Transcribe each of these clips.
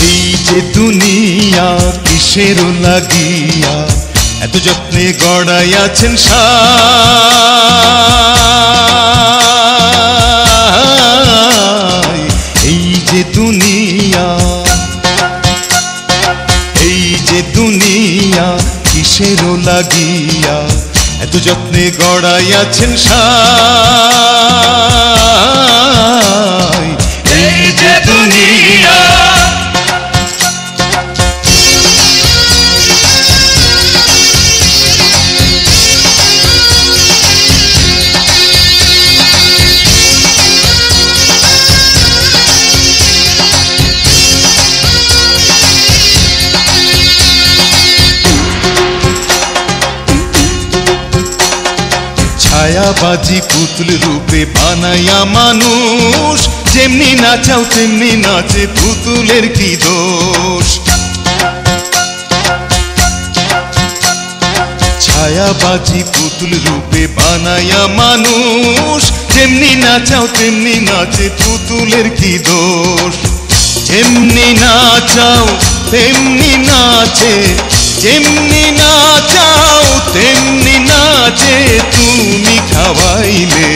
এই যে দুনিয়া কিসের লাগিয়া এত যত্নে গড়াইয়াছেন সাই। এই যে দুনিয়া, এই যে দুনিয়া কিসের লাগিয়া এত যত্নে গড়াইয়াছেন সাই। এই যে দুনিয়া ছায়াবাজি পুতুল রূপে বানাইয়া মানুষ, যেমনি নাচাও তেমনি নাচে, পুতুলের কি দোষ। ছায়াবাজি পুতুল রূপে বানাইয়া মানুষ, যেমনি নাচাও তেমনি নাচে, পুতুলের কি দোষ। যেমনি নাচাও তেমনি নাচে, যেমনি নাচাও তেমনি নাচে, তুমি খাওয়াইলে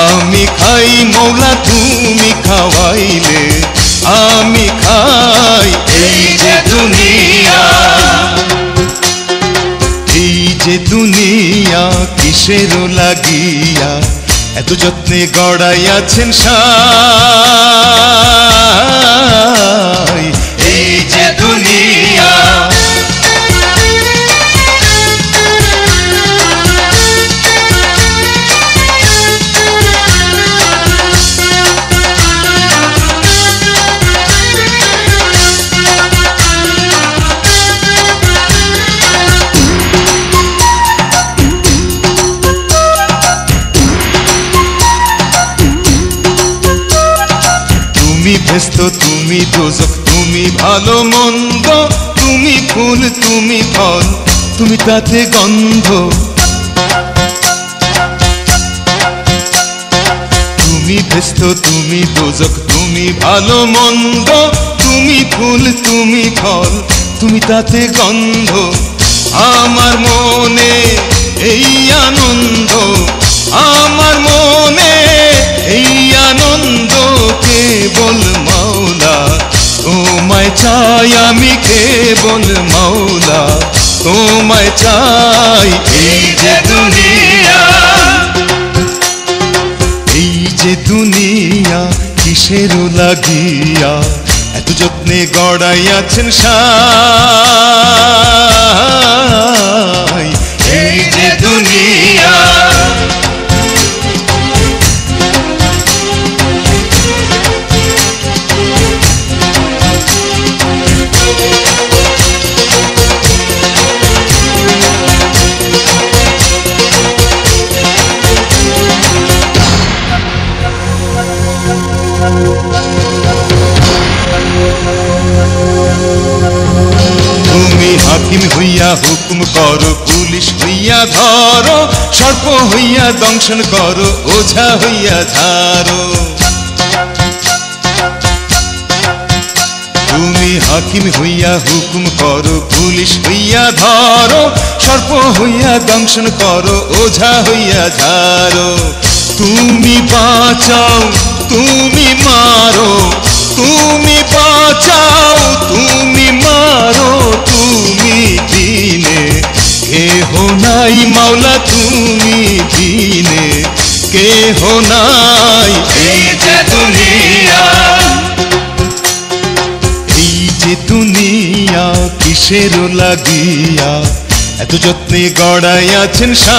আমি খাই মৌলা, তুমি খাওয়াইলে আমি খাই। এই যে দুনিয়া, এই যে দুনিয়া কিসের লাগিয়া এত যত্নে গড়াইয়াছেন সাই। এই যে দুনিয়া তুমি ব্যস্ত, তুমি দোজক, তুমি ভালো মন্দ, তুমি ফুল তুমি ফল, তুমি তাতে গন্ধ। তুমি ব্যস্ত, তুমি দোজক, তুমি ভালো মন্দ, তুমি ফুল তুমি ফল, তুমি তাতে গন্ধ। আমার মনে এই আনন্দ, আমার মনে এই আনন্দ কেবল মাওলা তোমায় চাই, আমি কেবল মাওলা তোমায় চাই। এই যে দুনিয়া, এই যে দুনিয়া কিসের লাগিয়া এত যত্নে গড়াইয়াছেন সাই। এই যে দুনিয়া তুমি হাকিম হইয়া হুকুম করো, পুলিশ হইয়া ধরো, সর্প হইয়া দংশন করো, ওঝা হইয়া ঝাড়ো। তুমি হাকিম হইয়া হুকুম করো, পুলিশ হইয়া ধরো, সর্প হইয়া দংশন করো, ওঝা হইয়া ঝাড়ো। তুমি বাঁচাও, তুমি মারো, তুমি বাঁচাও, তুমি মারো, তুমি দিনে কেহ নাই মাওলা, তুমি দিনে কেহ নাই। এই যে দুনিয়া, এই যে দুনিয়া কিসের লাগিয়া এত যত্নে গড়াইয়াছেন সাই।